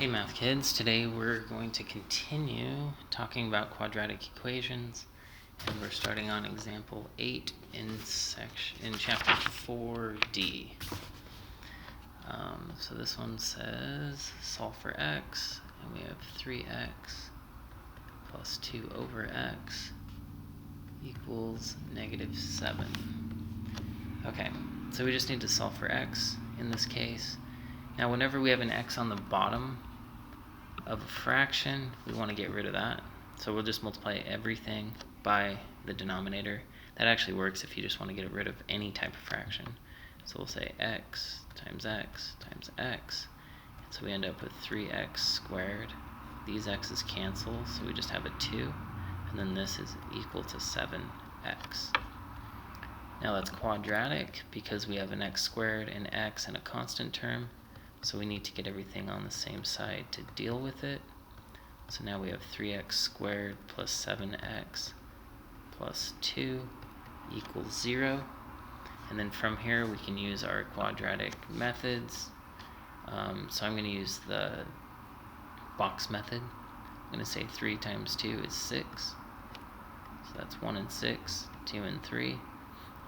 Hey math kids, today we're going to continue talking about quadratic equations, and we're starting on example 8 in chapter 4D. So this one says solve for x, and we have 3x plus 2 over x equals -7. Okay, so we just need to solve for x in this case. Now whenever we have an x on the bottom of a fraction, we want to get rid of that. So we'll just multiply everything by the denominator. That actually works if you just want to get rid of any type of fraction. So we'll say x times x times x. So we end up with 3x squared. These x's cancel, so we just have a 2. And then this is equal to 7x. Now that's quadratic because we have an x squared, an x, and a constant term. So we need to get everything on the same side to deal with it. So now we have 3x squared plus 7x plus 2 equals 0. And then from here we can use our quadratic methods. So I'm going to use the box method. I'm going to say 3 times 2 is 6. So that's 1 and 6, 2 and 3.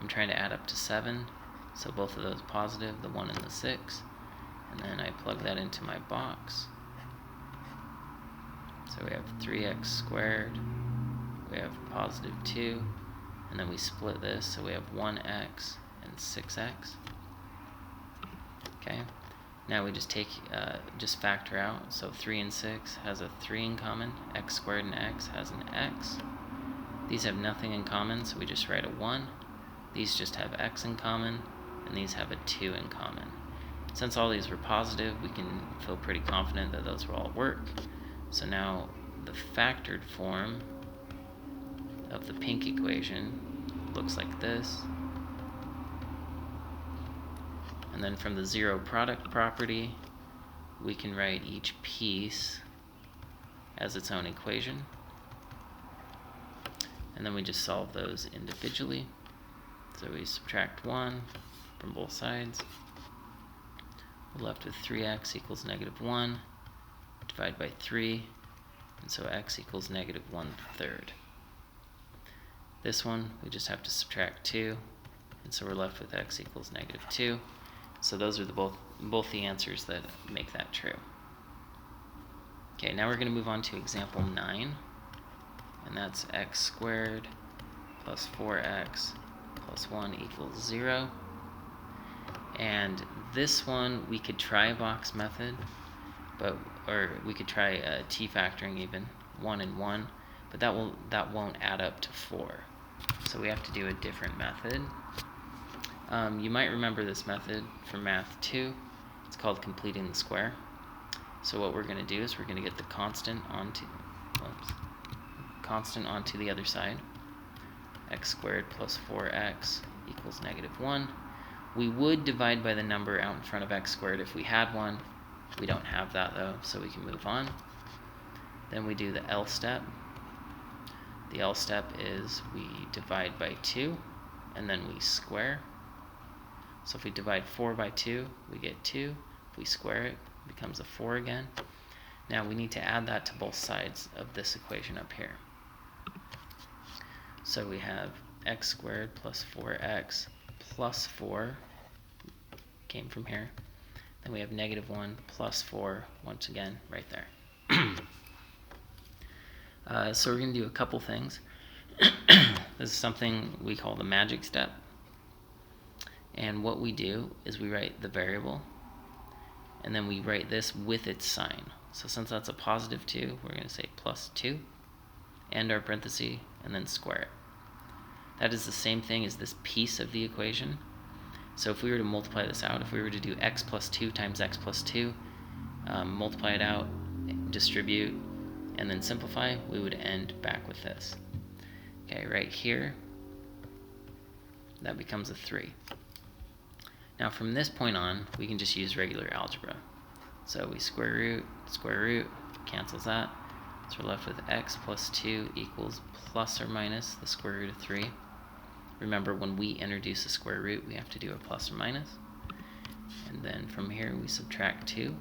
I'm trying to add up to 7. So both of those positive, the 1 and the 6. And then I plug that into my box. So we have 3x squared, we have positive 2, and then we split this, so we have 1x and 6x. Okay, now we just factor out, so 3 and 6 has a 3 in common, x squared and x has an x. These have nothing in common, so we just write a 1. These just have x in common, and these have a 2 in common. Since all these were positive, we can feel pretty confident that those will all work. So now the factored form of the pink equation looks like this. And then from the zero product property, we can write each piece as its own equation. And then we just solve those individually. So we subtract 1 from both sides. We're left with 3x equals -1, divide by 3, and so x equals -1/3. This one, we just have to subtract 2, and so we're left with x equals -2. So those are both the answers that make that true. Okay, now we're going to move on to example 9, and that's x squared plus 4x plus 1 equals 0. And this one, we could try a box method, or we could try t factoring even, 1 and 1, but that won't add up to 4. So we have to do a different method. You might remember this method from Math 2. It's called completing the square. So what we're going to do is we're going to get the constant onto the other side. X squared plus 4x equals -1. We would divide by the number out in front of x squared if we had one. We don't have that though, so we can move on. Then we do the L step. The L step is we divide by 2, and then we square. So if we divide 4 by 2, we get 2. If we square it, it becomes a 4 again. Now we need to add that to both sides of this equation up here. So we have x squared plus 4x plus 4 came from here. Then we have -1 plus 4 once again right there. So we're going to do a couple things. This is something we call the magic step. And what we do is we write the variable, and then we write this with its sign. So since that's a positive 2, we're going to say plus 2, and our parenthesis, and then square it. That is the same thing as this piece of the equation. So if we were to multiply this out, if we were to do x plus 2 times x plus 2, multiply it out, distribute, and then simplify, we would end back with this. Okay, right here, that becomes a 3. Now from this point on, we can just use regular algebra. So we square root, cancels that. So we're left with x plus 2 equals plus or minus the square root of 3. Remember, when we introduce a square root, we have to do a plus or minus. And then from here, we subtract 2.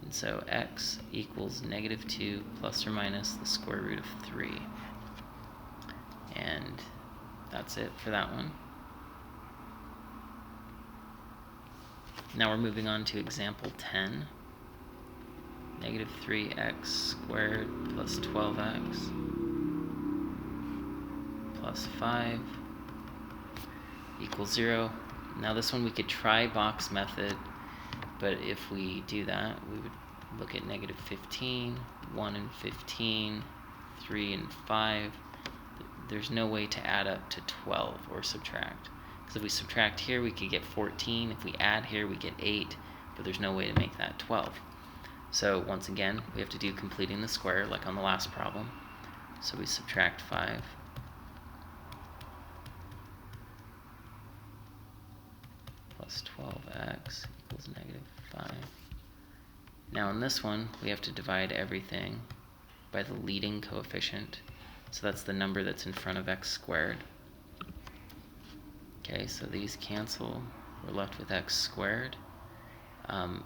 And so x equals -2 plus or minus the square root of 3. And that's it for that one. Now we're moving on to example 10. -3x squared plus 12x plus 5 equals 0. Now this one we could try box method, but if we do that, we would look at -15, 1 and 15, 3 and 5. There's no way to add up to 12 or subtract. Because if we subtract here, we could get 14. If we add here, we get 8, but there's no way to make that 12. So once again, we have to do completing the square like on the last problem. So we subtract 5. Plus 12x equals -5. Now in this one, we have to divide everything by the leading coefficient. So that's the number that's in front of x squared. Okay, so these cancel. We're left with x squared.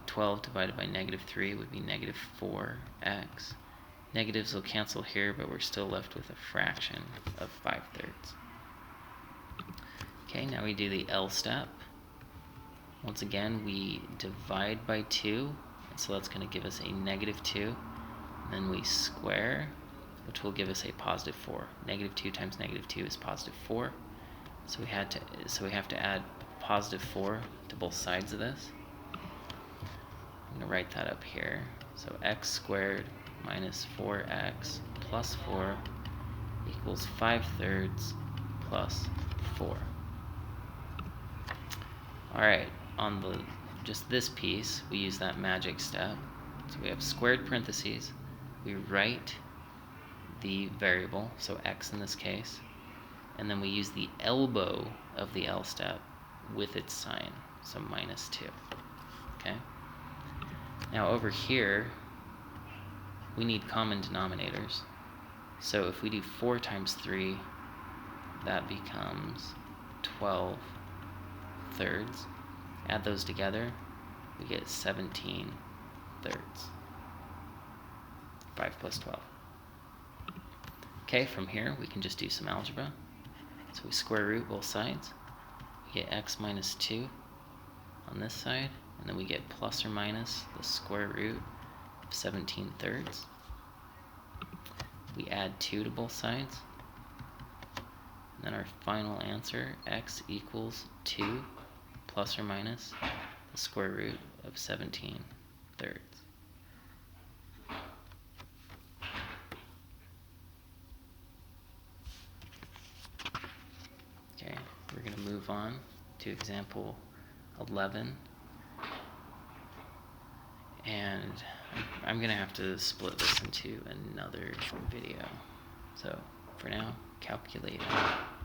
12 divided by -3 would be -4x. Negatives will cancel here, but we're still left with a fraction of 5/3. Okay, now we do the L step. Once again, we divide by 2, and so that's going to give us a -2. And then we square, which will give us a +4. -2 times -2 is +4. So we have to add +4 to both sides of this. I'm going to write that up here. So x squared minus 4x plus 4 equals 5/3 plus 4. Alright, on just this piece, we use that magic step. So we have squared parentheses. We write the variable, so x in this case, and then we use the elbow of the L step with its sign, so -2. Okay? Now over here, we need common denominators. So if we do 4 times 3, that becomes 12/3. Add those together, we get 17/3. 5 plus 12. Okay, from here we can just do some algebra. So we square root both sides. We get x minus 2 on this side, and then we get plus or minus the square root of 17/3. We add 2 to both sides. And then our final answer, x equals 2 plus or minus the square root of 17/3. Okay, we're going to move on to example 11. And I'm going to have to split this into another video. So for now, calculate.